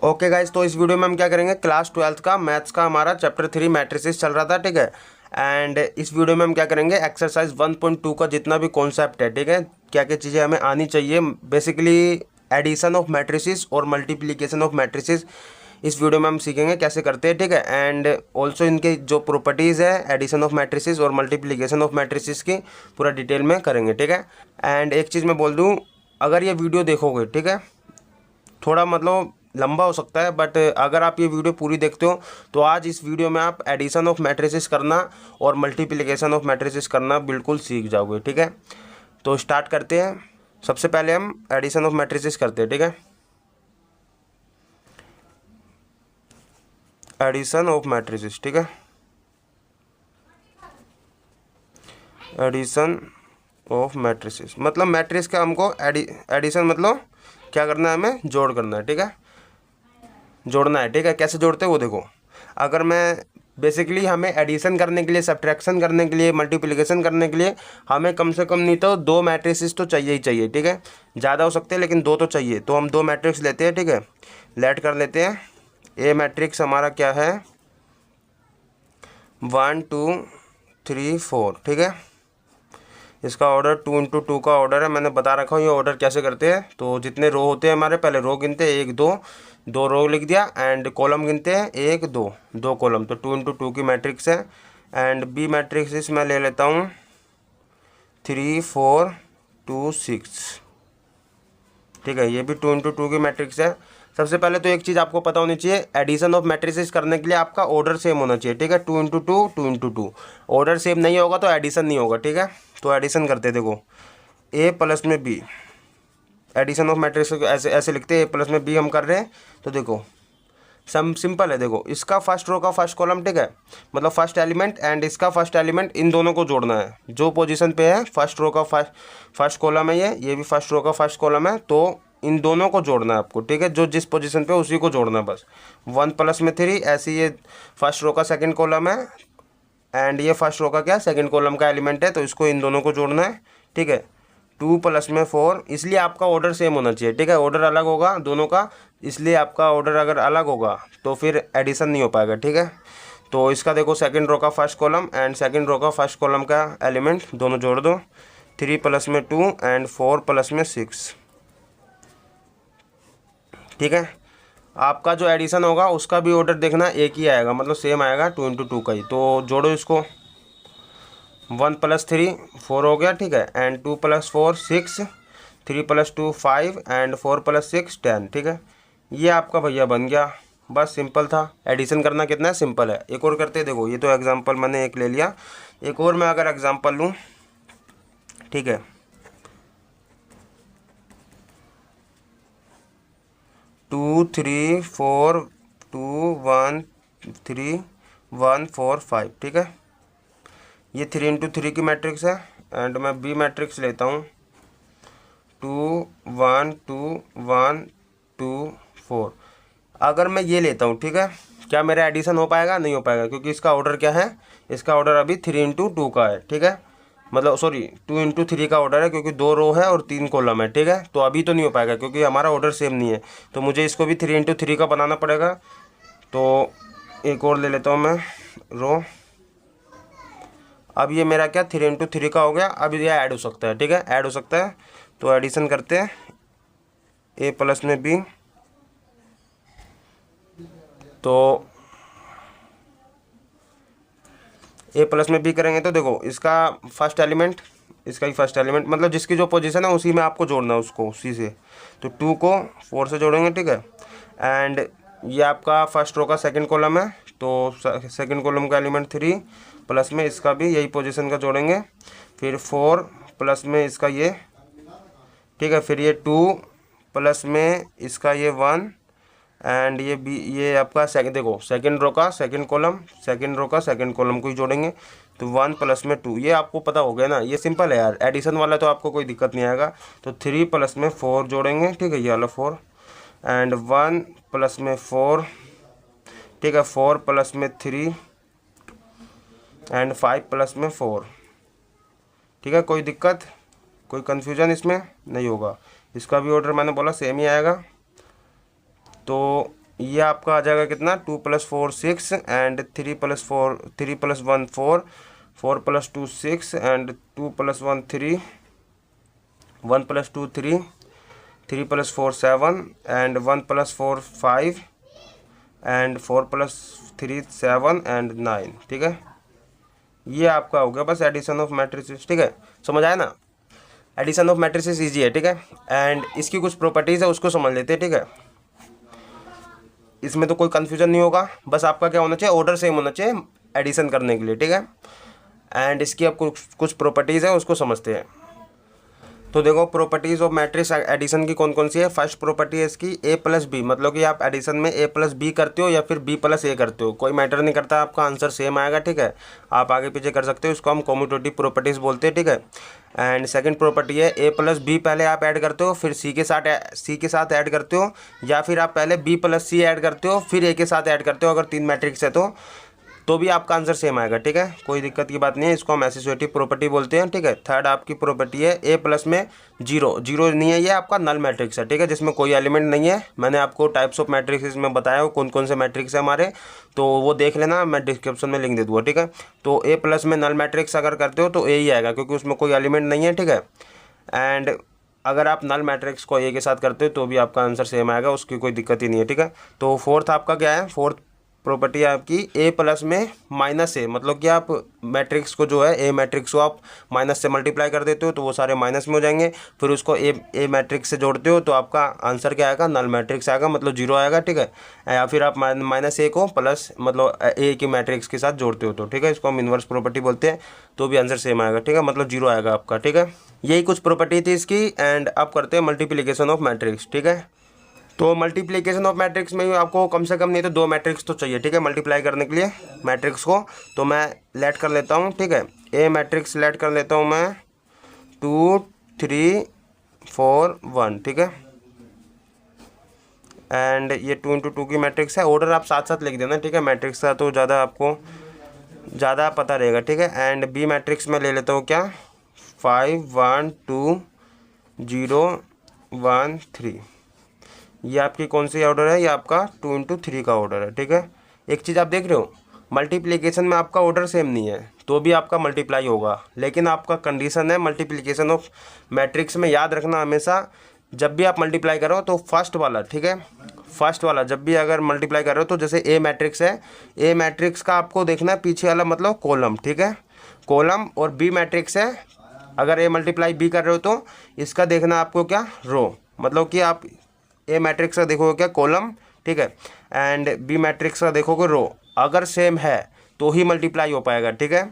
Okay guys, तो इस video में हम क्या करेंगे, क्लास 12th का मैथ्स का हमारा चैप्टर 3 मैट्रिसेस चल रहा था, ठीक है। एंड इस वीडियो में हम क्या करेंगे, एक्सरसाइज 1.2 का जितना भी कॉन्सेप्ट है, ठीक है, क्या क्या चीज़ें हमें आनी चाहिए, बेसिकली एडिशन ऑफ मैट्रिसेस और मल्टीप्लिकेशन ऑफ मैट्रिसेस इस वीडियो में हम सीखेंगे कैसे करते हैं, ठीक है। एंड ऑल्सो इनके जो प्रॉपर्टीज़ है एडिशन ऑफ मैट्रिसेस और मल्टीप्लिकेशन ऑफ मैट्रिसेस की पूरा डिटेल में करेंगे, ठीक है। एंड एक चीज़ मैं बोल दूँ, अगर ये वीडियो देखोगे, ठीक है, थोड़ा मतलब लंबा हो सकता है, बट अगर आप ये वीडियो पूरी देखते हो तो आज इस वीडियो में आप एडिशन ऑफ मैट्रिसेस करना और मल्टीप्लिकेशन ऑफ मैट्रिसेस करना बिल्कुल सीख जाओगे, ठीक है। तो स्टार्ट करते हैं। सबसे पहले हम एडिशन ऑफ मैट्रिसेस करते हैं, ठीक है। एडिशन ऑफ मैट्रिसेस, ठीक है, एडिशन ऑफ मैट्रिसेस मतलब मैट्रिक्स का हमको एडिशन मतलब क्या करना है, हमें जोड़ करना है, ठीक है, जोड़ना है, ठीक है। कैसे जोड़ते हैं वो देखो। अगर मैं बेसिकली हमें एडिशन करने के लिए, सब्ट्रैक्शन करने के लिए, मल्टीप्लिकेशन करने के लिए हमें कम से कम नहीं तो 2 मैट्रिसेस तो चाहिए ही चाहिए, ठीक है। ज़्यादा हो सकते हैं लेकिन 2 तो चाहिए, तो हम 2 मैट्रिक्स लेते हैं, ठीक है। लेट कर लेते हैं। ए मैट्रिक्स हमारा क्या है, 1 2 3 4, ठीक है। इसका ऑर्डर 2 इंटू 2 का ऑर्डर है, मैंने बता रखा हूँ ये ऑर्डर कैसे करते हैं। तो जितने रो होते हैं हमारे, पहले रो गिनते हैं, 1 2, 2 रो लिख दिया, एंड कॉलम गिनते हैं 1 2, 2 कॉलम, तो 2 इंटू 2 की मैट्रिक्स है। एंड बी मैट्रिक्स मैं ले लेता हूँ 3 4 2 6, ठीक है, ये भी 2 इंटू 2 की मैट्रिक्स है। सबसे पहले तो एक चीज़ आपको पता होनी चाहिए, एडिशन ऑफ मैट्रिसेस करने के लिए आपका ऑर्डर सेम होना चाहिए, ठीक है। 2 इंटू 2 2 इंटू 2, ऑर्डर सेम नहीं होगा तो एडिशन नहीं होगा, ठीक है। तो एडिशन करते देखो, ए प्लस में बी, एडिशन ऑफ मैट्रिक्स ऐसे ऐसे लिखते हैं, ए प्लस में बी हम कर रहे हैं। तो देखो सिंपल है, देखो इसका फर्स्ट रो का फर्स्ट कॉलम, ठीक है, मतलब फर्स्ट एलिमेंट, एंड इसका फर्स्ट एलिमेंट, इन दोनों को जोड़ना है। जो पोजीशन पे है फर्स्ट रो का फर्स्ट कॉलम है, ये भी फर्स्ट रो का फर्स्ट कॉलम है, तो इन दोनों को जोड़ना है आपको, ठीक है। जो जिस पोजीशन पे उसी को जोड़ना है बस। 1 प्लस में 3, ऐसे ये फर्स्ट रो का सेकंड कॉलम है, एंड ये फर्स्ट रो का क्या, सेकंड कॉलम का एलिमेंट है, तो इसको इन दोनों को जोड़ना है, ठीक है। 2 प्लस में 4, इसलिए आपका ऑर्डर सेम होना चाहिए, ठीक है। ऑर्डर अलग होगा दोनों का, इसलिए आपका ऑर्डर अगर अलग होगा तो फिर एडिशन नहीं हो पाएगा, ठीक है। तो इसका देखो सेकंड रो का first column and second row का फर्स्ट कॉलम का एलिमेंट दोनों जोड़ दो। 3 प्लस में 2 एंड 4 प्लस में 6, ठीक है। आपका जो एडिशन होगा उसका भी ऑर्डर देखना एक ही आएगा, मतलब सेम आएगा, 2 इंटू 2 का ही। तो जोड़ो इसको, 1 प्लस 3 4 हो गया, ठीक है, and 2 plus 4 6, 3 plus 2 5, and 4 plus 6 10, ठीक है। ये आपका भैया बन गया, बस सिंपल था। एडिशन करना कितना है, सिंपल है। एक और करते देखो, ये तो एग्जांपल मैंने एक ले लिया, एक और मैं अगर एग्जांपल लूँ, ठीक है, 2 3 4 2 1 3 1 4 5, ठीक है। ये 3 इंटू 3 की मैट्रिक्स है, एंड मैं बी मैट्रिक्स लेता हूँ 2 1 2 1 2 4। अगर मैं ये लेता हूँ, ठीक है, क्या मेरा एडिशन हो पाएगा, नहीं हो पाएगा, क्योंकि इसका ऑर्डर क्या है, इसका ऑर्डर अभी 3 इंटू 2 का है, ठीक है, मतलब सॉरी 2 इंटू 3 का ऑर्डर है, क्योंकि 2 रो है और 3 कॉलम है, ठीक है। तो अभी तो नहीं हो पाएगा क्योंकि हमारा ऑर्डर सेम नहीं है, तो मुझे इसको भी 3 इंटू 3 का बनाना पड़ेगा। तो एक और ले लेता हूँ मैं रो। अब ये मेरा क्या 3 इंटू 3 का हो गया, अब ये ऐड हो सकता है, ठीक है, ऐड हो सकता है। तो एडिशन करते हैं, ए प्लस में बी, तो ए प्लस में बी करेंगे तो देखो इसका फर्स्ट एलिमेंट, इसका ही फर्स्ट एलिमेंट, मतलब जिसकी जो पोजीशन है उसी में आपको जोड़ना है उसको, उसी से। तो 2 को 4 से जोड़ेंगे, ठीक है, एंड ये आपका फर्स्ट रो का सेकंड कॉलम है, तो सेकंड कॉलम का एलिमेंट 3 प्लस में इसका भी यही पोजीशन का जोड़ेंगे, फिर 4 प्लस में इसका ये, ठीक है, फिर ये 2 प्लस में इसका ये 1, एंड ये बी, ये आपका सेकंड, देखो सेकंड रो का सेकंड कॉलम, सेकंड रो का सेकंड कॉलम को ही जोड़ेंगे। तो 1 प्लस में 2, ये आपको पता हो गया ना, ये सिंपल है यार, एडिशन वाला तो आपको कोई दिक्कत नहीं आएगा। तो 3 प्लस में 4 जोड़ेंगे, ठीक है, ये वाला 4, एंड 1 प्लस में 4, ठीक है, 4 प्लस में 3, एंड 5 प्लस में 4, ठीक है। कोई दिक्कत, कोई कन्फ्यूजन इसमें नहीं होगा। इसका भी ऑर्डर मैंने बोला सेम ही आएगा। तो ये आपका आ जाएगा कितना, 2 + 4 6 and 3 + 4 3 + 1 4 4 + 2 6 and 2 + 1 3 1 + 2 3 3 + 4 7 and 1 + 4 5 and 4 + 3 7 and 9। ठीक है, ये आपका हो गया बस एडिशन ऑफ मैट्रिसेस। ठीक है, समझ आया ना, एडिशन ऑफ मैट्रिसेस ईजी है। ठीक है, एंड इसकी कुछ प्रॉपर्टीज़ है उसको समझ लेते हैं। ठीक है, इसमें तो कोई कन्फ्यूजन नहीं होगा, बस आपका क्या होना चाहिए, ऑर्डर सेम होना चाहिए एडिशन करने के लिए। ठीक है, एंड इसकी अब कुछ प्रॉपर्टीज़ है उसको समझते हैं। तो देखो प्रॉपर्टीज़ ऑफ मैट्रिक्स एडिशन की कौन कौन सी है। फर्स्ट प्रॉपर्टी है इसकी a + b, मतलब कि आप एडिशन में a + b करते हो या फिर b + a करते हो, कोई मैटर नहीं करता, आपका आंसर सेम आएगा। ठीक है, आप आगे पीछे कर सकते हो, इसको हम कम्यूटेटिव प्रॉपर्टीज़ बोलते हैं। ठीक है, एंड सेकंड प्रॉपर्टी है a + b पहले आप ऐड करते हो फिर c के साथ ऐड करते हो, या फिर आप पहले b + c ऐड करते हो फिर a के साथ ऐड करते हो। अगर 3 मैट्रिक्स है तो भी आपका आंसर सेम आएगा। ठीक है, कोई दिक्कत की बात नहीं है, इसको हम एसोसिएटिव प्रॉपर्टी बोलते हैं। ठीक है, थर्ड आपकी प्रॉपर्टी है a+ में जीरो नहीं है, ये आपका नल मैट्रिक्स है। ठीक है, जिसमें कोई एलिमेंट नहीं है। मैंने आपको टाइप्स ऑफ मैट्रिक्स में बताया कौन कौन से मैट्रिक्स है हमारे, तो वो देख लेना, मैं डिस्क्रिप्शन में लिंक दे दूँगा। ठीक है, तो a+ में नल मैट्रिक्स अगर करते हो तो a ही आएगा, क्योंकि उसमें कोई एलिमेंट नहीं है। ठीक है, एंड अगर आप नल मैट्रिक्स को a के साथ करते हो तो भी आपका आंसर सेम आएगा, उसकी कोई दिक्कत ही नहीं है। ठीक है, तो फोर्थ आपका क्या है, फोर्थ प्रॉपर्टी है आपकी a+ में -a, मतलब कि आप मैट्रिक्स को जो है a मैट्रिक्स को आप माइनस से मल्टीप्लाई कर देते हो तो वो सारे माइनस में हो जाएंगे, फिर उसको a मैट्रिक्स से जोड़ते हो तो आपका आंसर क्या आएगा, नल मैट्रिक्स आएगा, मतलब 0 आएगा। ठीक है, या फिर आप -a को प्लस मतलब a की मैट्रिक्स के साथ जोड़ते हो तो, ठीक है, इसको हम इन्वर्स प्रॉपर्टी बोलते हैं, तो भी आंसर सेम आएगा। ठीक है, मतलब 0 आएगा आपका। ठीक है, यही कुछ प्रॉपर्टी थी इसकी। एंड अब करते हैं मल्टीप्लिकेशन ऑफ मैट्रिक्स। ठीक है, तो मल्टीप्लिकेशन ऑफ मैट्रिक्स में आपको कम से कम नहीं तो 2 मैट्रिक्स तो चाहिए। ठीक है, मल्टीप्लाई करने के लिए मैट्रिक्स को, तो मैं लेट कर लेता हूँ। ठीक है, ए मैट्रिक्स लेट कर लेता हूँ मैं 2 3 4 1। ठीक है, एंड ये 2 × 2 की मैट्रिक्स है। ऑर्डर आप साथ साथ लिख देना। ठीक है, मैट्रिक्स का तो ज़्यादा पता रहेगा। ठीक है, एंड बी मैट्रिक्स में ले लेता हूँ क्या, 5 1 2 0 1 3। ये आपकी कौन सी ऑर्डर है, ये आपका 2 × 3 का ऑर्डर है। ठीक है, एक चीज़ आप देख रहे हो, मल्टीप्लिकेशन में आपका ऑर्डर सेम नहीं है तो भी आपका मल्टीप्लाई होगा, लेकिन आपका कंडीशन है मल्टीप्लिकेशन ऑफ मैट्रिक्स में, याद रखना हमेशा जब भी आप मल्टीप्लाई करो तो फर्स्ट वाला, ठीक है, फर्स्ट वाला जब भी अगर मल्टीप्लाई कर रहे हो तो जैसे ए मैट्रिक्स है, ए मैट्रिक्स का आपको देखना है पीछे वाला मतलब कॉलम। ठीक है, कॉलम, और बी मैट्रिक्स है, अगर ए मल्टीप्लाई बी कर रहे हो तो इसका देखना आपको क्या, रो, मतलब कि आप ए मैट्रिक्स का देखोगे क्या, कॉलम। ठीक है, एंड बी मैट्रिक्स का देखोगे रो, अगर सेम है तो ही मल्टीप्लाई हो पाएगा। ठीक है,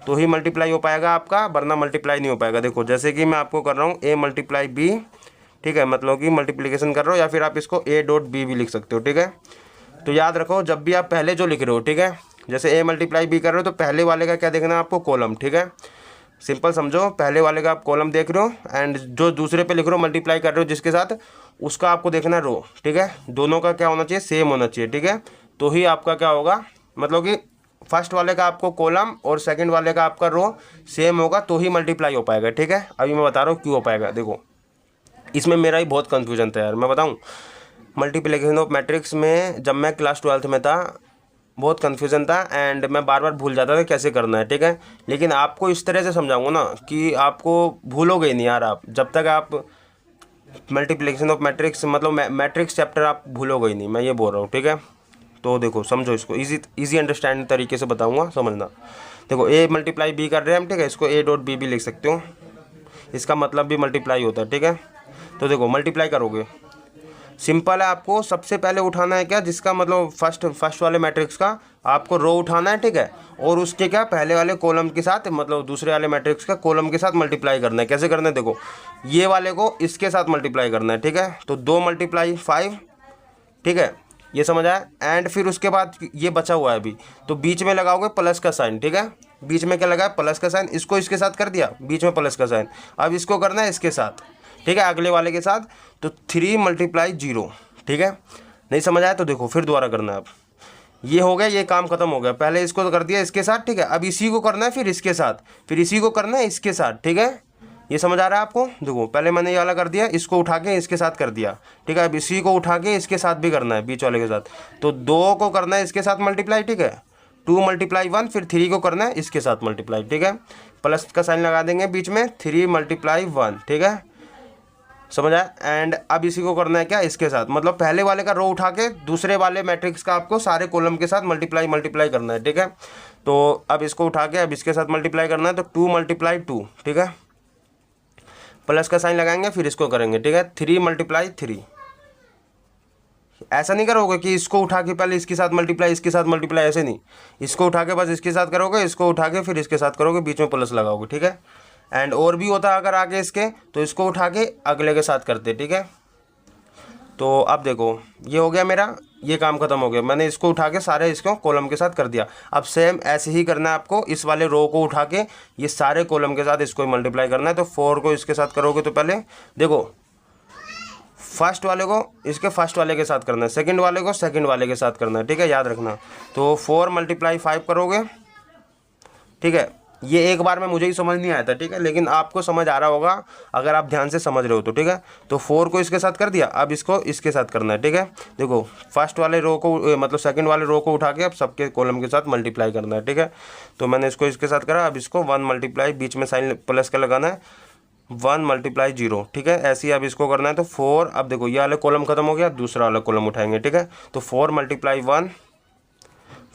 तो ही मल्टीप्लाई हो पाएगा आपका, वरना मल्टीप्लाई नहीं हो पाएगा। देखो जैसे कि मैं आपको कर रहा हूँ a × b, ठीक है, मतलब कि मल्टीप्लिकेशन कर रहा हो, या फिर आप इसको a.b भी लिख सकते हो। ठीक है, तो याद रखो जब भी आप पहले जो लिख रहे हो, ठीक है, जैसे a × b कर रहे हो तो पहले वाले का क्या देखना है आपको, कॉलम। ठीक है, सिंपल समझो, पहले वाले का आप कॉलम देख रहे हो एंड जो दूसरे पे लिख रहे हो मल्टीप्लाई कर रहे हो जिसके साथ, उसका आपको देखना है रो। ठीक है, दोनों का क्या होना चाहिए, सेम होना चाहिए। ठीक है, तो ही आपका क्या होगा, मतलब कि फर्स्ट वाले का आपको कॉलम और सेकंड वाले का आपका रो सेम होगा तो ही मल्टीप्लाई हो पाएगा। ठीक है, अभी मैं बता रहा हूँ क्यों हो पाएगा। देखो इसमें मेरा ही बहुत कन्फ्यूजन था यार, मैं बताऊँ, मल्टीप्लिकेशन ऑफ मैट्रिक्स में जब मैं क्लास 12th में था बहुत कन्फ्यूज़न था एंड मैं बार बार भूल जाता था कैसे करना है। ठीक है, लेकिन आपको इस तरह से समझाऊंगा ना कि आपको भूलोगे ही नहीं यार, आप जब तक आप मल्टीप्लिकेशन ऑफ मैट्रिक्स मतलब मैट्रिक्स चैप्टर आप भूलोगे ही नहीं, मैं ये बोल रहा हूँ। ठीक है, तो देखो समझो इसको, इजी अंडरस्टैंड तरीके से बताऊँगा, समझना। देखो a × b कर रहे हैं हम, ठीक है, इसको a.b भी लिख सकते हो, इसका मतलब भी मल्टीप्लाई होता है। ठीक है, तो देखो मल्टीप्लाई करोगे, सिंपल है, आपको सबसे पहले उठाना है क्या, जिसका मतलब फर्स्ट वाले मैट्रिक्स का आपको रो उठाना है। ठीक है, और उसके क्या पहले वाले कॉलम के साथ मतलब दूसरे वाले मैट्रिक्स का कॉलम के साथ मल्टीप्लाई करना है। कैसे करना है, देखो ये वाले को इसके साथ मल्टीप्लाई करना है। ठीक है, तो 2 × 5, ठीक है, ये समझ आया। एंड फिर उसके बाद ये बचा हुआ है अभी, तो बीच में लगाओगे प्लस का साइन। ठीक है, बीच में क्या लगा है, प्लस का साइन, इसको इसके साथ कर दिया, बीच में प्लस का साइन, अब इसको करना है इसके साथ। ठीक है, अगले वाले के साथ, तो 3 × 0। ठीक है, नहीं समझ आया तो देखो फिर दोबारा करना है। अब ये हो गया, ये काम खत्म हो गया, पहले इसको कर दिया इसके साथ। ठीक है, अब इसी को करना है फिर इसके साथ, फिर इसी को करना है इसके साथ। ठीक है, ये समझ आ रहा है आपको? देखो पहले मैंने ये वाला कर दिया, इसको उठा के इसके साथ कर दिया, ठीक है। अब इसी को उठा के इसके साथ भी करना है, बीच वाले के साथ। तो 2 को करना है इसके साथ मल्टीप्लाई, ठीक है। 2 × 1, फिर 3 को करना है इसके साथ मल्टीप्लाई, ठीक है। प्लस का साइन लगा देंगे बीच में, 3 × 1, ठीक है। समझ आया? एंड अब इसी को करना है क्या, इसके साथ। मतलब पहले वाले का रो उठा के दूसरे वाले मैट्रिक्स का आपको सारे कॉलम के साथ मल्टीप्लाई करना है, ठीक है। तो अब इसको उठा के अब इसके साथ मल्टीप्लाई करना है, तो 2 × 2, ठीक है। प्लस का साइन लगाएंगे, फिर इसको करेंगे, ठीक है। 3 × 3। ऐसा नहीं करोगे कि इसको उठा के पहले इसके साथ मल्टीप्लाई, इसके साथ मल्टीप्लाई, ऐसे नहीं। इसको उठा के बस इसके साथ करोगे, इसको उठा के फिर इसके साथ करोगे, बीच में प्लस लगाओगे, ठीक है। एंड और भी होता है अगर आगे इसके, तो इसको उठा के अगले के साथ करते, ठीक है। तो अब देखो ये हो गया मेरा, ये काम खत्म हो गया। मैंने इसको उठा के सारे इसको कॉलम के साथ कर दिया। अब सेम ऐसे ही करना है आपको, इस वाले रो को उठा के ये सारे कॉलम के साथ इसको मल्टीप्लाई करना है। तो 4 को इसके साथ करोगे तो पहले देखो फर्स्ट वाले को इसके फर्स्ट वाले के साथ करना है, सेकंड वाले को सेकंड वाले के साथ करना है, ठीक है, याद रखना। तो 4 × 5 करोगे, ठीक है। ये एक बार में मुझे ही समझ नहीं आया था, ठीक है, लेकिन आपको समझ आ रहा होगा अगर आप ध्यान से समझ रहे हो तो, ठीक है। तो 4 को इसके साथ कर दिया, अब इसको इसके साथ करना है, ठीक है। देखो फर्स्ट वाले रो को मतलब सेकंड वाले रो को उठा के अब सबके कॉलम के साथ मल्टीप्लाई करना है, ठीक है। तो मैंने इसको इसके साथ करा, अब इसको 1 × बीच में साइन प्लस का लगाना है, 1 × 0, ठीक है। ऐसे ही अब इसको करना है। तो 4, अब देखो ये वाला कॉलम खत्म हो गया, दूसरा वाला कॉलम उठाएंगे, ठीक है। तो 4 × 1,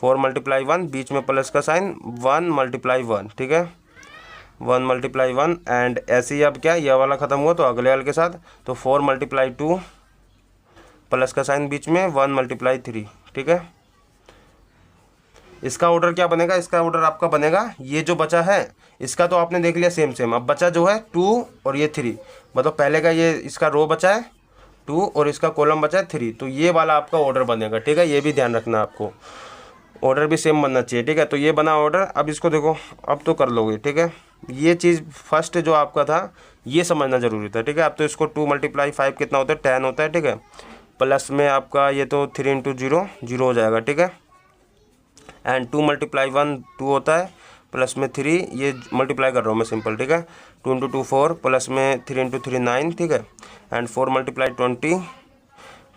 4 × 1, बीच में प्लस का साइन, 1 × 1, ठीक है, 1 × 1। एंड ऐसे ही अब क्या यह वाला ख़त्म हुआ तो अगले वाले के साथ, तो 4 × 2, प्लस का साइन बीच में, 1 × 3, ठीक है। इसका ऑर्डर क्या बनेगा, इसका ऑर्डर आपका बनेगा, ये जो बचा है इसका तो आपने देख लिया सेम। अब बचा जो है 2 और ये 3, मतलब पहले का ये इसका रो बचा है 2 और इसका कॉलम बचा है 3, तो ये वाला आपका ऑर्डर बनेगा, ठीक है। ये भी ध्यान रखना आपको, ऑर्डर भी सेम बनना चाहिए, ठीक है। तो ये बना ऑर्डर। अब इसको देखो, अब तो कर लोगे, ठीक है। ये चीज़ फर्स्ट जो आपका था ये समझना ज़रूरी था, ठीक है। अब तो इसको 2 × 5 कितना होता है, 10 होता है, ठीक है। प्लस में आपका ये तो 3 × 0 0 हो जाएगा, ठीक है। एंड 2 × 1 2 होता है, प्लस में 3, ये मल्टीप्लाई कर रहा हूँ मैं सिंपल, ठीक है। 2 × 2 4, प्लस में 3 × 3 9, ठीक है। एंड 4 × 20,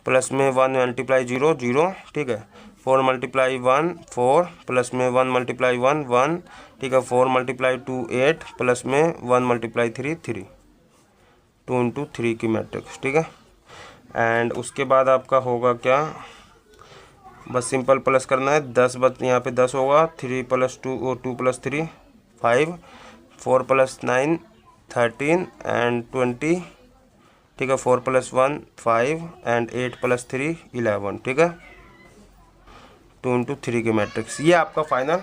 प्लस में 1 × 0 0, ठीक है। 4 × 1 4, प्लस में 1 × 1 1, ठीक है। 4 × 2 8, प्लस में 1 × 3 3, 2 × 3 की मैट्रिक्स, ठीक है। एंड उसके बाद आपका होगा क्या, बस सिंपल प्लस करना है, 10 बस यहाँ पे 10 होगा, 3 + 2 और 2 + 3 5, 4 + 9 13 एंड 20, ठीक है। 4 + 1 5 एंड 8 + 3 11, ठीक है। 2 × 3 की मैट्रिक्स, ये आपका फाइनल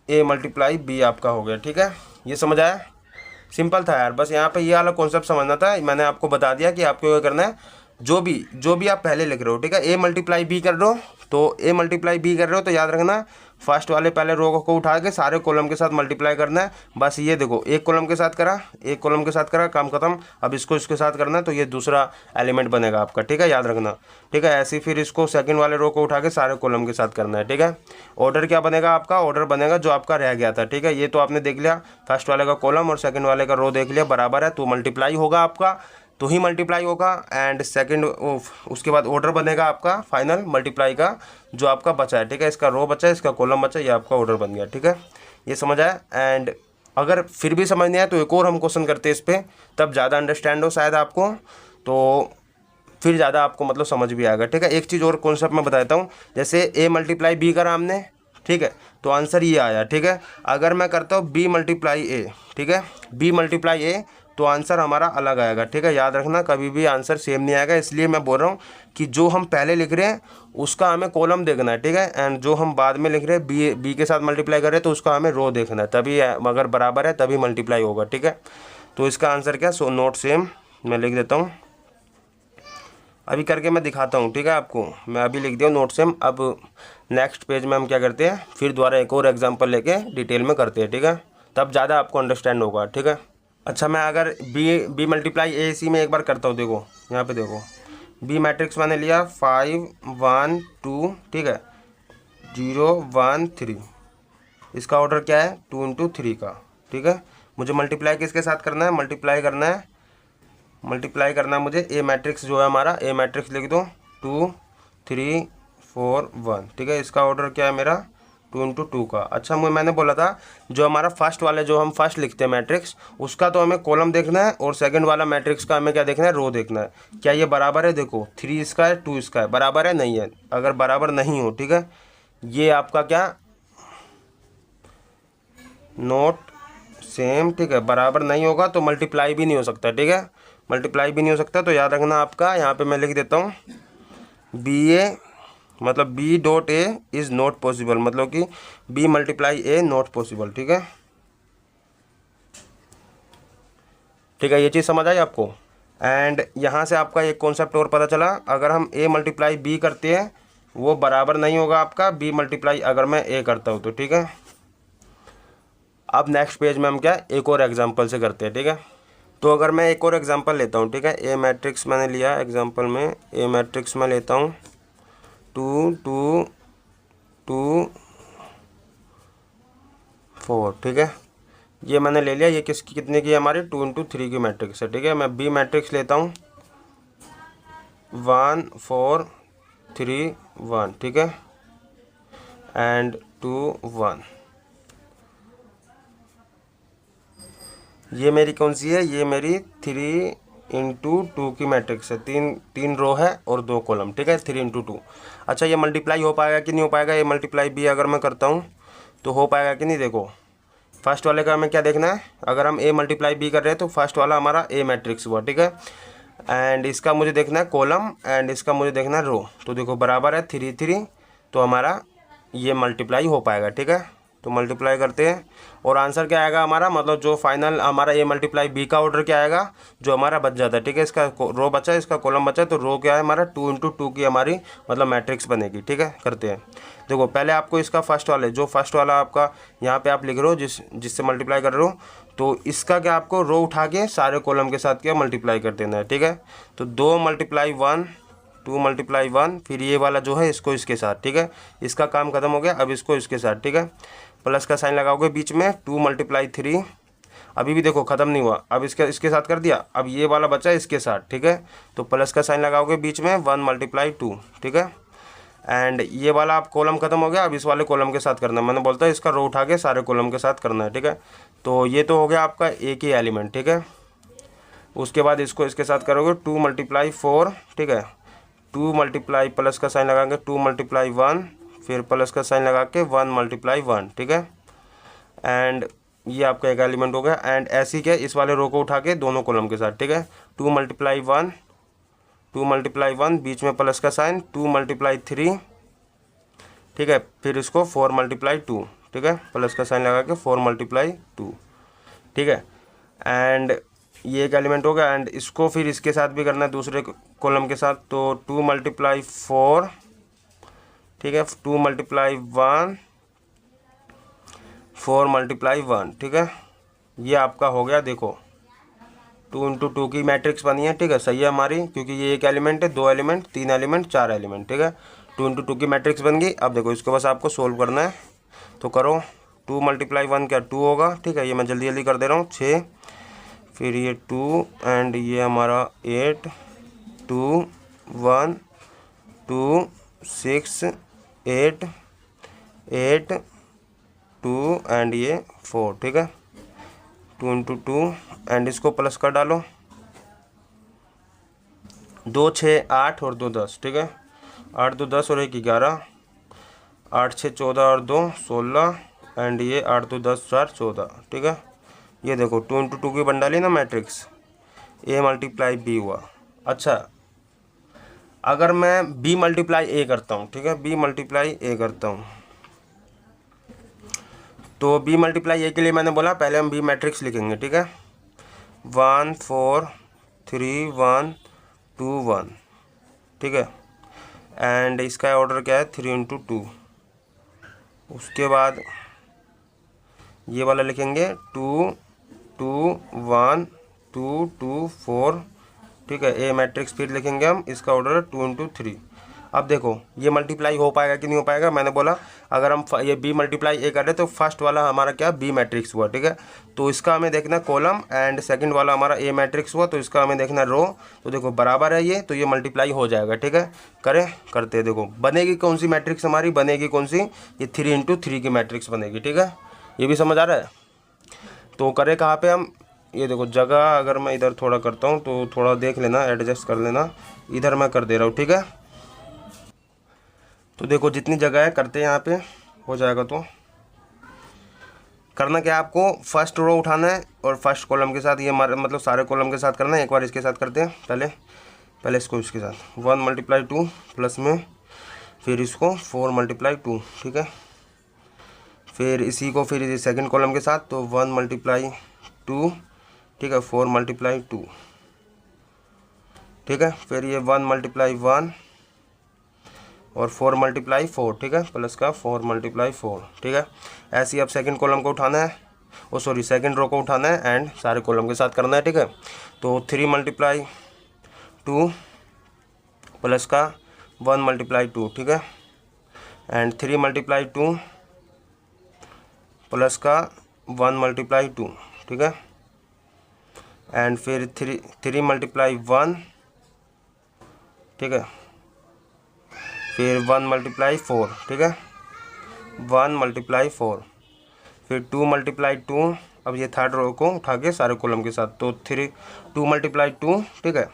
A × B आपका हो गया, ठीक है। ये समझ आया? सिंपल था यार, बस यहाँ पे ये वाला कॉन्सेप्ट समझना था। मैंने आपको बता दिया कि आपको क्या करना है, जो भी आप पहले लिख रहे हो, ठीक है। A × B कर रहे हो तो A × B कर रहे हो तो याद रखना फर्स्ट वाले पहले रो को उठा के सारे कॉलम के साथ मल्टीप्लाई करना है। बस ये देखो एक कॉलम के साथ करा, एक कॉलम के साथ करा, काम खत्म। अब इसको इसके साथ करना है तो ये दूसरा एलिमेंट बनेगा आपका, ठीक है, याद रखना, ठीक है। ऐसे ही फिर इसको सेकंड वाले रो को उठा के सारे कॉलम के साथ करना है, ठीक है। ऑर्डर क्या बनेगा आपका, ऑर्डर बनेगा जो आपका रह गया था, ठीक है। ये तो आपने देख लिया, फर्स्ट वाले का कॉलम और सेकंड वाले का रो देख लिया, बराबर है तो मल्टीप्लाई होगा आपका, तो ही मल्टीप्लाई होगा। एंड सेकंड उसके बाद ऑर्डर बनेगा आपका फाइनल मल्टीप्लाई का जो आपका बचा है, ठीक है। इसका रो बचा है, इसका कॉलम बचा है, ये आपका ऑर्डर बन गया, ठीक है। ये समझ आया? एंड अगर फिर भी समझ नहीं आया तो एक और हम क्वेश्चन करते हैं इस पर, तब ज़्यादा अंडरस्टैंड हो शायद आपको, तो फिर ज़्यादा आपको मतलब समझ भी आएगा, ठीक है। एक चीज़ और कॉन्सेप्ट मैं बता देता हूँ, जैसे A × B करा हमने, ठीक है, तो आंसर ये आया, ठीक है। अगर मैं करता हूँ B × A, ठीक है, B × A तो आंसर हमारा अलग आएगा, ठीक है। याद रखना कभी भी आंसर सेम नहीं आएगा, इसलिए मैं बोल रहा हूँ कि जो हम पहले लिख रहे हैं उसका हमें कॉलम देखना है, ठीक है। एंड जो हम बाद में लिख रहे हैं बी के साथ मल्टीप्लाई कर रहे हैं तो उसका हमें रो देखना है, तभी अगर बराबर है तभी मल्टीप्लाई होगा, ठीक है। तो इसका आंसर क्या, सो नोट सेम मैं लिख देता हूँ, अभी करके मैं दिखाता हूँ, ठीक है आपको। मैं अभी लिख दिया नोट सेम। अब नेक्स्ट पेज में हम क्या करते हैं, फिर दोबारा एक और एग्जाम्पल लेके डिटेल में करते हैं, ठीक है, तब ज़्यादा आपको अंडरस्टैंड होगा, ठीक है। अच्छा, मैं अगर B × A C में एक बार करता हूँ, देखो यहाँ पे देखो, B मैट्रिक्स मैंने लिया 5 1 2, ठीक है, 0 1 3, इसका ऑर्डर क्या है 2 × 3 का, ठीक है। मुझे मल्टीप्लाई किसके साथ करना है, मल्टीप्लाई करना है मुझे ए मैट्रिक्स जो है हमारा, ए मैट्रिक्स लिख दो 2 3 4 1, ठीक है। इसका ऑर्डर क्या है मेरा 2 इंटू 2 का। अच्छा मैंने बोला था जो हमारा फर्स्ट वाले जो हम फर्स्ट लिखते हैं मैट्रिक्स, उसका तो हमें कॉलम देखना है, और सेकंड वाला मैट्रिक्स का हमें क्या देखना है, रो देखना है। क्या ये बराबर है, देखो 3 इसका है 2 इसका है, बराबर है नहीं है। अगर बराबर नहीं हो, ठीक है, ये आपका क्या नोट सेम, ठीक है, बराबर नहीं होगा तो मल्टीप्लाई भी नहीं हो सकता, ठीक है, मल्टीप्लाई भी नहीं हो सकता। तो याद रखना आपका, यहाँ पे मैं लिख देता हूँ बी ए मतलब B dot A is not possible, मतलब कि B multiply A not possible, ठीक है, ठीक है, ये चीज़ समझ आई आपको। एंड यहाँ से आपका एक कॉन्सेप्ट और पता चला, अगर हम ए मल्टीप्लाई बी करते हैं वो बराबर नहीं होगा आपका बी मल्टीप्लाई अगर मैं ए करता हूँ तो, ठीक है। अब नेक्स्ट पेज में हम क्या एक और एग्जांपल से करते हैं, ठीक है। तो अगर मैं एक और एग्जांपल लेता हूँ, ठीक है, ए मैट्रिक्स मैंने लिया एग्जांपल में, ए मैट्रिक्स में लेता हूँ 2 2 2 4, ठीक है, ये मैंने ले लिया। ये किसकी कितने की है हमारी 2 इंटू 3 की मैट्रिक्स है, ठीक है। मैं बी मैट्रिक्स लेता हूँ 1 4 3 1, ठीक है, एंड 2 1। ये मेरी कौन सी है, ये मेरी 3 इंटू 2 की मैट्रिक्स है, तीन रो है और 2 कॉलम, ठीक है, 3 इंटू 2। अच्छा ये मल्टीप्लाई हो पाएगा कि नहीं हो पाएगा, ये मल्टीप्लाई भी अगर मैं करता हूँ तो हो पाएगा कि नहीं। देखो फर्स्ट वाले का हमें क्या देखना है, अगर हम ए मल्टीप्लाई बी कर रहे हैं तो फर्स्ट वाला हमारा ए मैट्रिक्स हुआ, ठीक है, एंड इसका मुझे देखना है कॉलम, एंड इसका मुझे देखना है रो। तो देखो बराबर है 3 3, तो हमारा ये मल्टीप्लाई हो पाएगा, ठीक है। तो मल्टीप्लाई करते हैं और आंसर क्या आएगा हमारा, मतलब जो फाइनल हमारा ए मल्टीप्लाई बी का ऑर्डर क्या आएगा, जो हमारा बच जाता है, ठीक है। इसका रो बचा है, इसका कॉलम बचा है, तो रो क्या है हमारा 2 इंटू 2 की हमारी मतलब मैट्रिक्स बनेगी, ठीक है। करते हैं, देखो पहले आपको इसका फर्स्ट वाले जो फर्स्ट वाला आपका यहाँ पे आप लिख रहे हो जिससे मल्टीप्लाई कर रहे हो, तो इसका क्या आपको रो उठा के सारे कॉलम के साथ क्या मल्टीप्लाई कर देना है, ठीक है। तो 2 मल्टीप्लाई 1 2 मल्टीप्लाई 1, फिर ये वाला जो है इसको इसके साथ, ठीक है, इसका काम खत्म हो गया। अब इसको इसके साथ, ठीक है, प्लस का साइन लगाओगे बीच में 2 मल्टीप्लाई 3, अभी भी देखो ख़त्म नहीं हुआ, अब इसके साथ कर दिया, अब ये वाला बचा इसके साथ, ठीक है, तो प्लस का साइन लगाओगे बीच में 1 मल्टीप्लाई 2, ठीक है, एंड ये वाला आप कॉलम खत्म हो गया, अब इस वाले कॉलम के साथ करना है, मैंने बोलता है इसका रो उठा के सारे कॉलम के साथ करना है, ठीक है। तो ये तो हो गया आपका एक ही एलिमेंट, ठीक है। उसके बाद इसको इसके साथ करोगे 2 मल्टीप्लाई 4, ठीक है, 2 मल्टीप्लाई प्लस का साइन लगाएंगे 2 मल्टीप्लाई 1, फिर प्लस का साइन लगा के 1 मल्टीप्लाई 1, ठीक है, एंड ये आपका एक एलिमेंट हो गया। एंड ऐसी क्या इस वाले रो को उठा के दोनों कॉलम के साथ, ठीक है, 2 मल्टीप्लाई 1 2 मल्टीप्लाई 1, बीच में प्लस का साइन 2 मल्टीप्लाई 3, ठीक है, फिर इसको 4 मल्टीप्लाई 2, ठीक है, प्लस का साइन लगा के 4 मल्टीप्लाई 2, ठीक है, एंड ये एक एलिमेंट हो गया। एंड इसको फिर इसके साथ भी करना है दूसरे कॉलम के साथ, तो 2 मल्टीप्लाई 4, ठीक है, 2 मल्टीप्लाई 1 4 मल्टीप्लाई 1, ठीक है, ये आपका हो गया। देखो 2 इंटू 2 की मैट्रिक्स बनी है, ठीक है, सही है हमारी, क्योंकि ये एक एलिमेंट है, 2 एलिमेंट 3 एलिमेंट 4 एलिमेंट, ठीक है, 2 इंटू 2 की मैट्रिक्स बन गई। अब देखो इसको बस आपको सोल्व करना है, तो करो 2 मल्टीप्लाई 1 क्या 2 होगा, ठीक है, ये मैं जल्दी जल्दी कर दे रहा हूँ 6, फिर ये 2 एंड ये हमारा 8 2 1 2 6 8 8 2 एंड ये 4, ठीक है, 2 इंटू 2 एंड इसको प्लस कर डालो 2 6 8 और 2 10, ठीक है, 8 2 10 और 1 11, 8 6 14 और 2 16, एंड ये 8 2 10 4 14, ठीक है। ये देखो 2 इंटू 2 की बन डाली ना मैट्रिक्स, ए मल्टीप्लाई बी हुआ। अच्छा अगर मैं बी मल्टीप्लाई ए करता हूँ, ठीक है, बी मल्टीप्लाई ए करता हूँ, तो बी मल्टीप्लाई ए के लिए मैंने बोला पहले हम बी मैट्रिक्स लिखेंगे, ठीक है, 1 4 3 1 2 1, ठीक है, एंड इसका ऑर्डर क्या है 3 इंटू 2। उसके बाद ये वाला लिखेंगे 2 2 1 2 2 4, ठीक है, ए मैट्रिक्स फिर लिखेंगे हम, इसका ऑर्डर है 2 इंटू 3। अब देखो ये मल्टीप्लाई हो पाएगा कि नहीं हो पाएगा। मैंने बोला अगर हम ये बी मल्टीप्लाई ए कर रहे तो फर्स्ट वाला हमारा क्या बी मैट्रिक्स हुआ, ठीक है। तो इसका हमें देखना कॉलम एंड सेकंड वाला हमारा ए मैट्रिक्स हुआ, तो इसका हमें देखना रो। तो देखो बराबर है ये, तो ये मल्टीप्लाई हो जाएगा, ठीक है। करें करते हैं, देखो बनेगी कौन सी मैट्रिक्स हमारी, बनेगी कौन सी, ये 3 × 3 की मैट्रिक्स बनेगी, ठीक है। ये भी समझ आ रहा है। तो करें कहाँ पे हम, ये देखो जगह अगर मैं इधर थोड़ा करता हूँ तो थोड़ा देख लेना, एडजस्ट कर लेना, इधर मैं कर दे रहा हूँ, ठीक है। तो देखो जितनी जगह है करते हैं यहाँ पे हो जाएगा। तो करना क्या है आपको, फर्स्ट रो उठाना है और फर्स्ट कॉलम के साथ ये मतलब सारे कॉलम के साथ करना है। एक बार इसके साथ करते हैं, पहले इसको इसके साथ 1 × 2 प्लस में फिर इसको 4 × 2, ठीक है। फिर इसी को फिर सेकंड कॉलम के साथ तो 1 × 2, ठीक है, 4 × 2, ठीक है। फिर ये 1 × 1 और 4 × 4, ठीक है, प्लस का 4 × 4, ठीक है। ऐसे ही अब सेकंड कॉलम को उठाना है, सेकंड रो को उठाना है एंड सारे कॉलम के साथ करना है, ठीक है। तो 3 × 2 प्लस का 1 × 2, ठीक है, एंड 3 × 2 प्लस का 1 × 2, ठीक है, एंड फिर 3 × 1, ठीक है, फिर 1 × 4, ठीक है, 1 × 4, फिर 2 × 2, अब ये थर्ड रो को उठा के सारे कॉलम के साथ तो 2 × 2, ठीक है,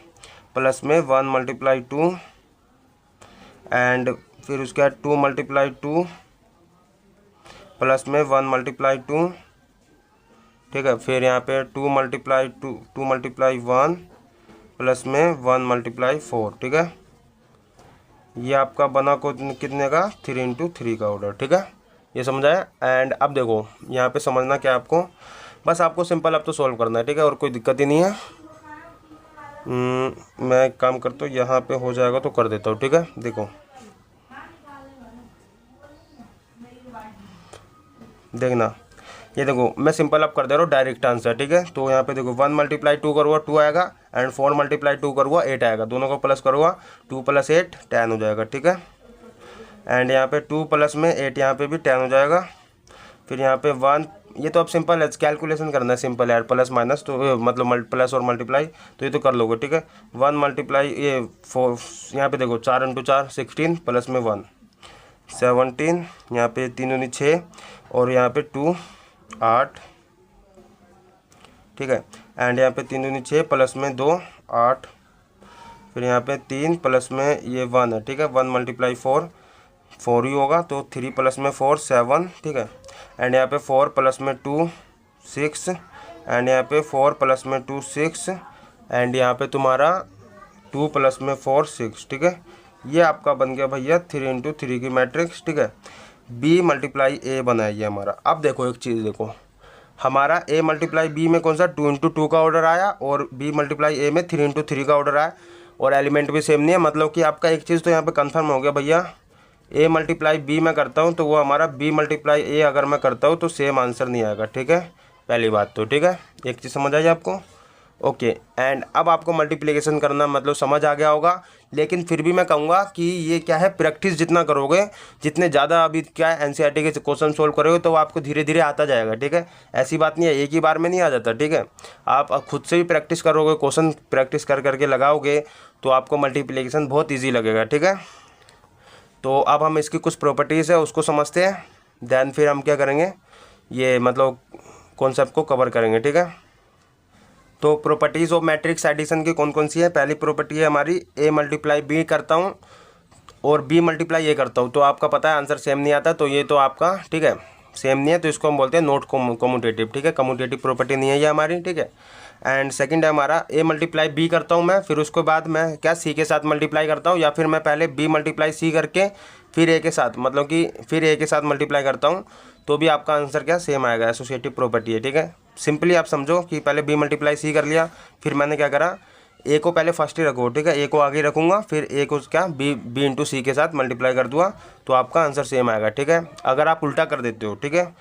प्लस में 1 × 2 एंड फिर उसके बाद 2 × 2 प्लस में 1 × 2, ठीक है। फिर यहाँ पे 2 × 1 प्लस में 1 × 4, ठीक है। ये आपका बना को कितने का 3 × 3 का ऑर्डर, ठीक है। ये समझ आया। एंड अब देखो यहाँ पे समझना क्या आपको, बस आपको सिंपल अब तो सॉल्व करना है, ठीक है, और कोई दिक्कत ही नहीं है। मैं एक काम करता हूँ, यहाँ पे हो जाएगा तो कर देता हूँ, ठीक है। देखो देखना, ये देखो मैं सिंपल अब कर दे रहा हूँ डायरेक्ट आंसर, ठीक है। तो यहाँ पे देखो 1 × 2 करूँगा 2 आएगा एंड 4 × 2 करूँगा 8 आएगा, दोनों को प्लस करूँगा 2 + 8 10 हो जाएगा, ठीक है। एंड यहाँ पे 2 प्लस में 8 यहाँ पे भी 10 हो जाएगा। फिर यहाँ पे 1, ये तो अब सिंपल है, कैलकुलेशन करना है, सिंपल है, प्लस माइनस तो मतलब प्लस और मल्टीप्लाई तो ये तो कर लोगे, ठीक है। 1 × ये 4, यहाँ पे देखो 4 × 4 16 प्लस में 1 17, यहाँ पे 3 × 6 और यहाँ पे 2 8, ठीक है। एंड यहाँ पे 3 × 6 प्लस में 2 8, फिर यहाँ पे 3 प्लस में ये 1 है, ठीक है। 1 × 4 4 ही होगा, तो 3 प्लस में 4 7, ठीक है। एंड यहाँ पे 4 प्लस में 2 6 एंड यहाँ पे 4 प्लस में 2 6 एंड यहाँ पे तुम्हारा 2 प्लस में 4 6, ठीक है। ये आपका बन गया भैया 3 × 3 की मैट्रिक्स, ठीक है। बी × ए बना है ये हमारा। अब देखो एक चीज़ देखो, हमारा ए × बी में कौन सा 2 × 2 का ऑर्डर आया और बी × ए में 3 × 3 का ऑर्डर आया और एलिमेंट भी सेम नहीं है। मतलब कि आपका एक चीज़ तो यहाँ पे कंफर्म हो गया भैया, ए × बी मैं करता हूँ तो वो हमारा बी × ए अगर मैं करता हूँ तो सेम आंसर नहीं आएगा, ठीक है। पहली बात तो ठीक है, एक चीज़ समझ आई आपको, ओके। एंड अब आपको मल्टीप्लिकेशन करना मतलब समझ आ गया होगा, लेकिन फिर भी मैं कहूँगा कि ये क्या है, प्रैक्टिस जितना करोगे, जितने ज़्यादा अभी क्या है एनसीईआरटी के क्वेश्चन सोल्व करोगे तो आपको धीरे धीरे आता जाएगा, ठीक है। ऐसी बात नहीं है, एक ही बार में नहीं आ जाता, ठीक है। आप खुद से भी प्रैक्टिस करोगे, क्वेश्चन प्रैक्टिस कर करके लगाओगे तो आपको मल्टीप्लिकेशन बहुत ईजी लगेगा, ठीक है। तो अब हम इसकी कुछ प्रॉपर्टीज़ है उसको समझते हैं, देन फिर हम क्या करेंगे, ये मतलब कॉन्सेप्ट को कवर करेंगे, ठीक है। तो प्रॉपर्टीज़ ऑफ मैट्रिक्स एडिशन की कौन कौन सी है। पहली प्रॉपर्टी है हमारी ए × बी करता हूँ और बी × ए करता हूँ तो आपका पता है आंसर सेम नहीं आता, तो ये तो आपका ठीक है सेम नहीं है, तो इसको हम बोलते हैं नॉट कम्यूटेटिव, ठीक है। कम्यूटेटिव प्रॉपर्टी नहीं है ये हमारी, ठीक है। एंड सेकंड है हमारा ए × बी करता हूँ मैं, फिर उसके बाद मैं क्या सी के साथ मल्टीप्लाई करता हूँ, या फिर मैं पहले बी × सी करके फिर ए के साथ मतलब कि फिर ए के साथ मल्टीप्लाई करता हूँ तो भी आपका आंसर क्या सेम आएगा, एसोसिएटिव प्रॉपर्टी है, ठीक है। सिंपली आप समझो कि पहले बी × सी कर लिया, फिर मैंने क्या करा, ए को पहले फर्स्ट ही रखो, ठीक है, ए को आगे रखूँगा, फिर ए को क्या बी × सी के साथ मल्टीप्लाई कर दूँगा तो आपका आंसर सेम आएगा, ठीक है। अगर आप उल्टा कर देते हो, ठीक है,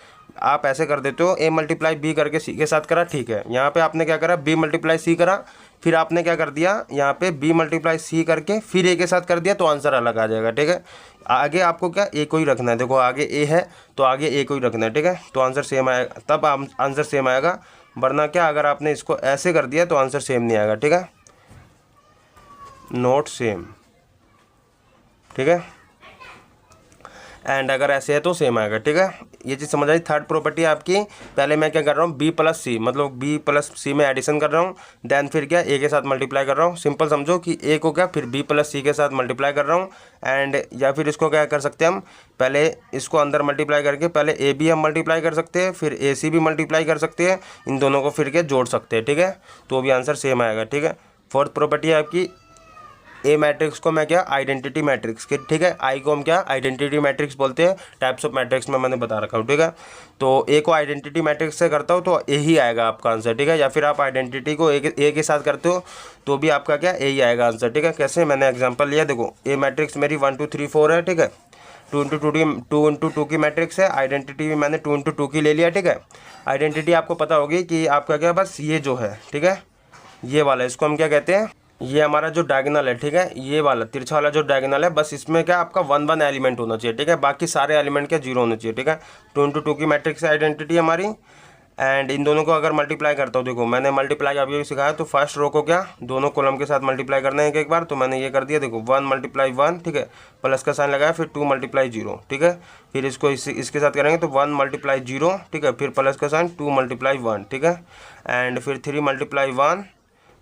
आप ऐसे कर देते हो ए × बी करके सी के साथ करा, ठीक है। यहाँ पे आपने क्या करा, बी × सी करा, फिर आपने क्या कर दिया यहाँ पे b मल्टीप्लाई c करके फिर a के साथ कर दिया तो आंसर अलग आ जाएगा, ठीक है। आगे आपको क्या a को ही रखना है, देखो आगे a है तो आगे a को ही रखना है, ठीक है। तो आंसर सेम आएगा, तब आंसर सेम आएगा, वरना क्या अगर आपने इसको ऐसे कर दिया तो आंसर सेम नहीं आएगा, ठीक है, नॉट सेम, ठीक है। एंड अगर ऐसे है तो सेम आएगा, ठीक है। ये चीज़ समझ आई। थर्ड प्रॉपर्टी आपकी, पहले मैं क्या कर रहा हूँ b प्लस सी, मतलब b प्लस सी में एडिशन कर रहा हूँ, देन फिर क्या a के साथ मल्टीप्लाई कर रहा हूँ। सिंपल समझो कि a को क्या फिर b प्लस सी के साथ मल्टीप्लाई कर रहा हूँ, एंड या फिर इसको क्या कर सकते हैं हम, पहले इसको अंदर मल्टीप्लाई करके पहले a भी हम मल्टीप्लाई कर सकते हैं, फिर a c भी मल्टीप्लाई कर सकते हैं, इन दोनों को फिर क्या जोड़ सकते हैं, ठीक है। तो भी आंसर सेम आएगा, ठीक है। फोर्थ प्रॉपर्टी है आपकी, ए मैट्रिक्स को मैं क्या आइडेंटिटी मैट्रिक्स के, ठीक है, आई को हम क्या आइडेंटिटी मैट्रिक्स बोलते हैं, टाइप्स ऑफ मैट्रिक्स में मैंने बता रखा हूँ, ठीक है। तो ए को आइडेंटिटी मैट्रिक्स से करता हूँ तो ए ही आएगा आपका आंसर, ठीक है। या फिर आप आइडेंटिटी को ए के साथ करते हो तो भी आपका क्या ए ही आएगा आंसर, ठीक है। कैसे, मैंने एग्जाम्पल लिया, देखो ए मैट्रिक्स मेरी 1 2 3 4 है, ठीक है। 2 इंटू टू की मैट्रिक्स है, आइडेंटिटी भी मैंने 2 इंटू 2 की ले लिया, ठीक है। आइडेंटिटी आपको पता होगी कि आपका क्या बस ये जो है, ठीक है, ये वाला, इसको हम क्या कहते हैं, ये हमारा जो डायगोनल है, ठीक है, ये वाला तिरछा वाला जो डायगोनल है, बस इसमें क्या आपका 1 1 एलिमेंट होना चाहिए, ठीक है, बाकी सारे एलिमेंट क्या 0 होने चाहिए, ठीक है। 2 इंटू 2 की मैट्रिक्स आइडेंटिटी हमारी, एंड इन दोनों को अगर मल्टीप्लाई करता हूँ, देखो मैंने मल्टीप्लाई अभी भी सिखाया, तो फर्स्ट रो को क्या दोनों कॉलम के साथ मल्टीप्लाई करना है एक बार, तो मैंने ये कर दिया, देखो 1 मल्टीप्लाई 1, ठीक है, प्लस का साइन लगाया, फिर 2 मल्टीप्लाई 0, ठीक है, फिर इसको इसके साथ करेंगे तो 1 मल्टीप्लाई 0, ठीक है, फिर प्लस का साइन 2 मल्टीप्लाई 1, ठीक है, एंड फिर 3 मल्टीप्लाई 1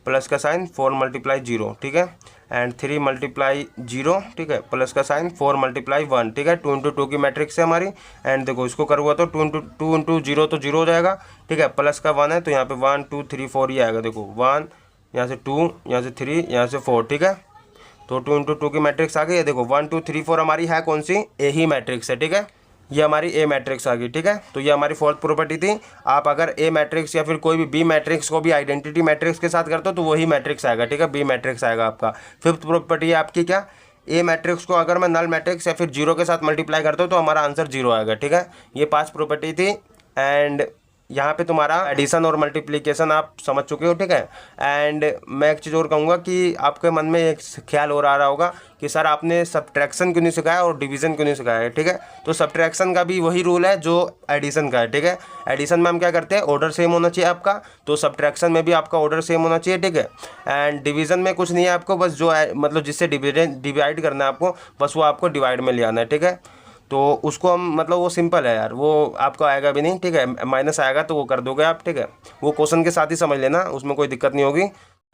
प्लस का साइन 4 मल्टीप्लाई 0, ठीक है, एंड 3 मल्टीप्लाई 0, ठीक है, प्लस का साइन 4 मल्टीप्लाई 1, ठीक है। 2 इंटू 2 की मैट्रिक्स है हमारी, एंड देखो इसको करूँगा तो 2 इंटू 0 तो 0 हो जाएगा, ठीक है, प्लस का 1 है तो यहाँ पे 1 2 3 4 ही आएगा, देखो 1 यहाँ से 2 यहाँ से 3 यहाँ से 4, ठीक है। तो 2 इंटू 2 की मैट्रिक्स आ गई है, देखो 1 2 3 4 हमारी है कौन सी, ए ही मैट्रिक्स है, ठीक है, ये हमारी ए मैट्रिक्स आ गई, ठीक है। तो ये हमारी फोर्थ प्रॉपर्टी थी। आप अगर ए मैट्रिक्स या फिर कोई भी बी मैट्रिक्स को भी आइडेंटिटी मैट्रिक्स के साथ करते हो तो वही मैट्रिक्स आएगा, ठीक है, बी मैट्रिक्स आएगा आपका। फिफ्थ प्रॉपर्टी है आपकी क्या, ए मैट्रिक्स को अगर मैं नल मैट्रिक्स या फिर 0 के साथ मल्टीप्लाई करता हूँ तो हमारा आंसर 0 आएगा, ठीक है। ये 5 प्रॉपर्टी थी, एंड यहाँ पे तुम्हारा एडिशन और मल्टीप्लिकेशन आप समझ चुके हो, ठीक है। एंड मैं एक चीज़ और कहूँगा कि आपके मन में एक ख्याल और आ रहा होगा कि सर आपने सब्ट्रैक्शन क्यों नहीं सिखाया और डिवीज़न क्यों नहीं सिखाया है, ठीक है। तो सब्ट्रैक्शन का भी वही रूल है जो एडिशन का है, ठीक है। एडिशन में हम क्या करते हैं, ऑर्डर सेम होना चाहिए आपका, तो सब्ट्रैक्शन में भी आपका ऑर्डर सेम होना चाहिए, ठीक है। एंड डिवीज़न में कुछ नहीं है आपको, बस जो मतलब जिससे डिवाइड करना है आपको, बस वो आपको डिवाइड में ले आना है, ठीक है। तो उसको हम मतलब वो सिंपल है यार, वो आपको आएगा भी नहीं, ठीक है, माइनस आएगा तो वो कर दोगे आप, ठीक है। वो क्वेश्चन के साथ ही समझ लेना, उसमें कोई दिक्कत नहीं होगी।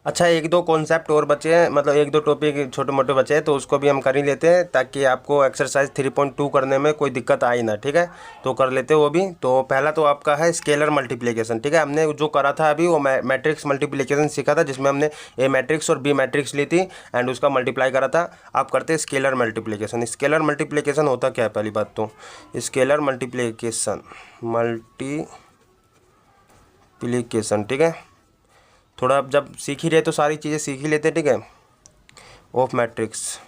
अच्छा, एक दो कॉन्सेप्ट और बचे हैं, मतलब एक दो टॉपिक छोटे मोटे बचे हैं, तो उसको भी हम कर ही लेते हैं ताकि आपको एक्सरसाइज 3.2 करने में कोई दिक्कत आए ना, ठीक है। तो कर लेते हैं वो भी। तो पहला तो आपका है स्केलर मल्टीप्लिकेशन, ठीक है। हमने जो करा था अभी वो मैट्रिक्स मल्टीप्लिकेशन सीखा था, जिसमें हमने ए मैट्रिक्स और बी मैट्रिक्स ली थी एंड उसका मल्टीप्लाई करा था। आप करते हैं स्केलर मल्टीप्लिकेशन। स्केलर मल्टीप्लिकेशन होता क्या है, पहली बात तो स्केलर मल्टीप्लिकेशन, ठीक है। थोड़ा जब सीख ही रहे तो सारी चीज़ें सीख ही लेते, ठीक है। ऑफ मैट्रिक्स,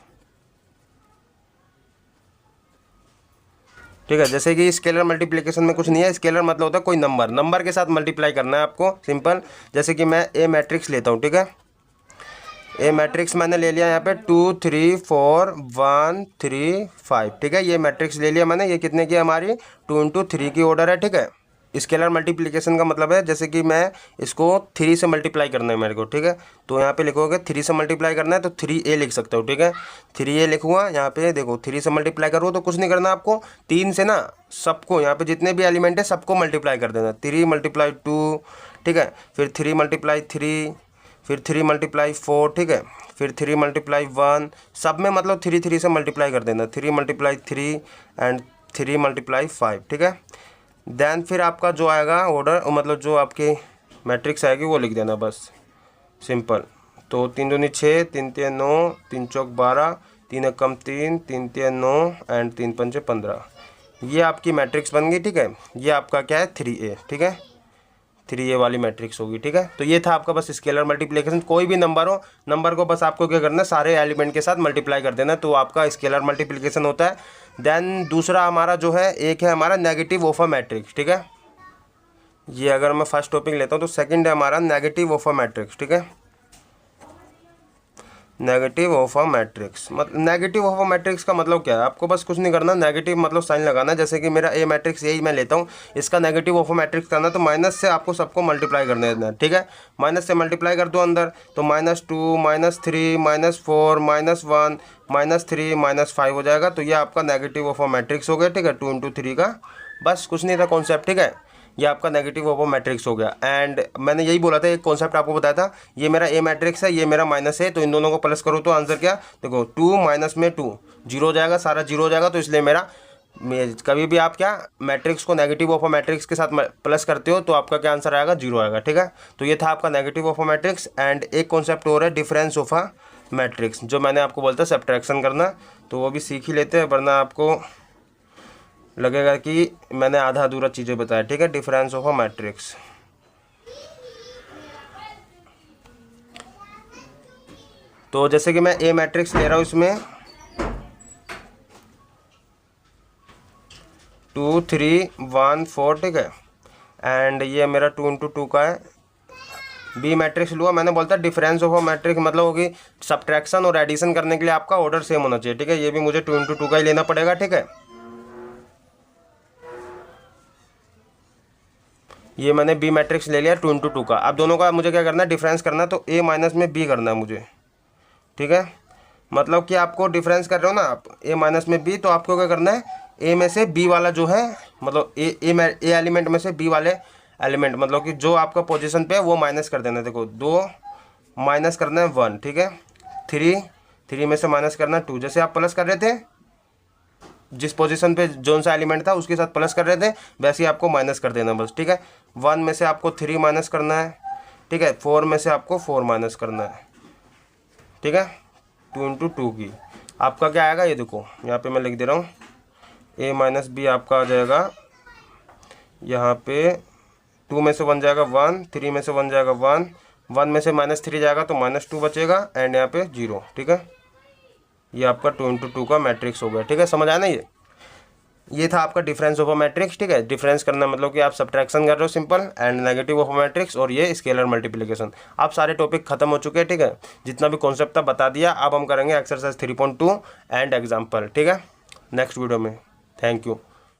ठीक है। जैसे कि स्केलर मल्टीप्लिकेशन में कुछ नहीं है, स्केलर मतलब होता है कोई नंबर के साथ मल्टीप्लाई करना है आपको, सिंपल। जैसे कि मैं ए मैट्रिक्स लेता हूँ, ठीक है। ए मैट्रिक्स मैंने ले लिया यहाँ पे 2 3 4 1 3 5, ठीक है। ये मैट्रिक्स ले लिया मैंने, ये कितने की हमारी 2 इंटू 3 की ऑर्डर है, ठीक है। स्केलर मल्टीप्लिकेशन का मतलब है जैसे कि मैं इसको 3 से मल्टीप्लाई करना है मेरे को, ठीक है। तो यहाँ पे लिखोगे 3 से मल्टीप्लाई करना है तो 3a लिख सकते हो, ठीक है। 3a लिखूँगा, यहाँ पे देखो 3 से मल्टीप्लाई करो तो कुछ नहीं करना आपको, 3 से ना सबको, यहाँ पे जितने भी एलिमेंट है सबको मल्टीप्लाई कर देना। 3 मल्टीप्लाई 2, ठीक है, फिर 3 मल्टीप्लाई 3, फिर 3 मल्टीप्लाई 4, ठीक है, फिर 3 मल्टीप्लाई 1, सब में मतलब 3 से मल्टीप्लाई कर देना। 3 मल्टीप्लाई 3 एंड 3 मल्टीप्लाई 5, ठीक है। देन फिर आपका जो आएगा ऑर्डर, मतलब जो आपकी मैट्रिक्स आएगी वो लिख देना बस, सिंपल। तो 3 दूनी 6, 3 3 9, 3 चौक 12, 3 एकम 3, 3 3 9 एंड 3 पंचे 15। ये आपकी मैट्रिक्स बन गई, ठीक है। ये आपका क्या है 3a, ठीक है, 3a वाली मैट्रिक्स होगी, ठीक है। तो ये था आपका बस स्केलर मल्टीप्लिकेशन। कोई भी नंबर हो, नंबर को बस आपको क्या करना है, सारे एलिमेंट के साथ मल्टीप्लाई कर देना, तो आपका स्केलर मल्टीप्लिकेशन होता है। देन दूसरा हमारा जो है, एक है हमारा नेगेटिव ऑफ अ मैट्रिक्स, ठीक है। ये अगर मैं फर्स्ट टॉपिक लेता हूँ तो सेकंड है हमारा नेगेटिव ऑफ अ मैट्रिक्स, ठीक है। Negative of a matrix. मतलब नेगेटिव ऑफ अ मैट्रिक्स का मतलब क्या है, आपको बस कुछ नहीं करना, नेगेटिव मतलब साइन लगाना। जैसे कि मेरा ए मैट्रिक्स यही मैं लेता हूँ, इसका नेगेटिव ऑफ अ मैट्रिक्स करना तो माइनस से आपको सबको मल्टीप्लाई करने देना है, ठीक है। माइनस से मल्टीप्लाई कर दो अंदर, तो -2 -3 -4 -1 -3 -5 हो जाएगा। तो ये आपका नेगेटिव ऑफ अ मैट्रिक्स हो गया, ठीक है। 2 × 3 का बस कुछ नहीं था कॉन्सेप्ट, ठीक है। ये आपका नेगेटिव ऑफ अ मैट्रिक्स हो गया। एंड मैंने यही बोला था, एक कॉन्सेप्ट आपको बताया था, ये मेरा ए मैट्रिक्स है, ये मेरा माइनस है, तो इन दोनों को प्लस करो तो आंसर क्या, देखो 2 माइनस में 2 जीरो हो जाएगा, सारा जीरो हो जाएगा। तो इसलिए मेरा कभी भी आप क्या मैट्रिक्स को नेगेटिव ऑफ अ मैट्रिक्स के साथ प्लस करते हो तो आपका क्या आंसर आएगा, जीरो आएगा, ठीक है। तो ये था आपका negative of a matrix. And एक कॉन्सेप्ट और है डिफरेंस ऑफ अ मैट्रिक्स, जो मैंने आपको बोलता है सब्ट्रैक्शन करना, तो वो भी सीख ही लेते हैं, वरना आपको लगेगा कि मैंने आधा अधूरा चीज़ें बताया, ठीक है। डिफरेंस ऑफ अ मैट्रिक्स, तो जैसे कि मैं ए मैट्रिक्स ले रहा हूँ, इसमें 2 3 1 4, ठीक है। एंड ये मेरा 2 × 2 का है। बी मैट्रिक्स लूँगा, मैंने बोलता डिफरेंस ऑफ अ मैट्रिक्स मतलब होगी सब्ट्रैक्शन और एडिशन करने के लिए आपका ऑर्डर सेम होना चाहिए, ठीक है। ये भी मुझे 2 × 2 का ही लेना पड़ेगा, ठीक है। ये मैंने बी मैट्रिक्स ले लिया 2 × 2 का। अब दोनों का मुझे क्या करना है, डिफरेंस करना है, तो ए माइनस में बी करना है मुझे, ठीक है। मतलब कि आपको डिफरेंस कर रहे हो ना आप, ए माइनस में बी, तो आपको क्या करना है, ए में से बी वाला जो है, मतलब ए एलिमेंट में से बी वाले एलिमेंट, मतलब कि जो आपका पोजीशन पे है वो माइनस कर देना है। देखो 2 माइनस करना है 1, ठीक है। 3 में से माइनस करना है 2। जैसे आप प्लस कर रहे थे, जिस पोजीशन पे जोन सा एलिमेंट था उसके साथ प्लस कर रहे थे, वैसे ही आपको माइनस कर देना बस, ठीक है। 1 में से आपको 3 माइनस करना है, ठीक है। 4 में से आपको 4 माइनस करना है, ठीक है। 2 × 2 की आपका क्या आएगा, ये देखो यहाँ पे मैं लिख दे रहा हूँ, ए माइनस बी आपका आ जाएगा यहाँ पे 2 में से 1 जाएगा 1, 3 में से 1 जाएगा 1, 1 में से -3 जाएगा तो -2 बचेगा, एंड यहाँ पे 0, ठीक है। ये आपका 2 × 2 का मैट्रिक्स हो गया, ठीक है। समझ आया ना ये था आपका डिफरेंस ऑफ अ मैट्रिक्स, ठीक है। डिफरेंस करना मतलब कि आप सब्ट्रैक्शन कर रहे हो simple, and negative of a matrix, और ये स्केलर मल्टीप्लिकेशन। आप सारे टॉपिक खत्म हो चुके हैं, ठीक है। जितना भी कॉन्सेप्ट था बता दिया। अब हम करेंगे एक्सरसाइज 3.2 एंड एग्जाम्पल, ठीक है, नेक्स्ट वीडियो में। Thank you.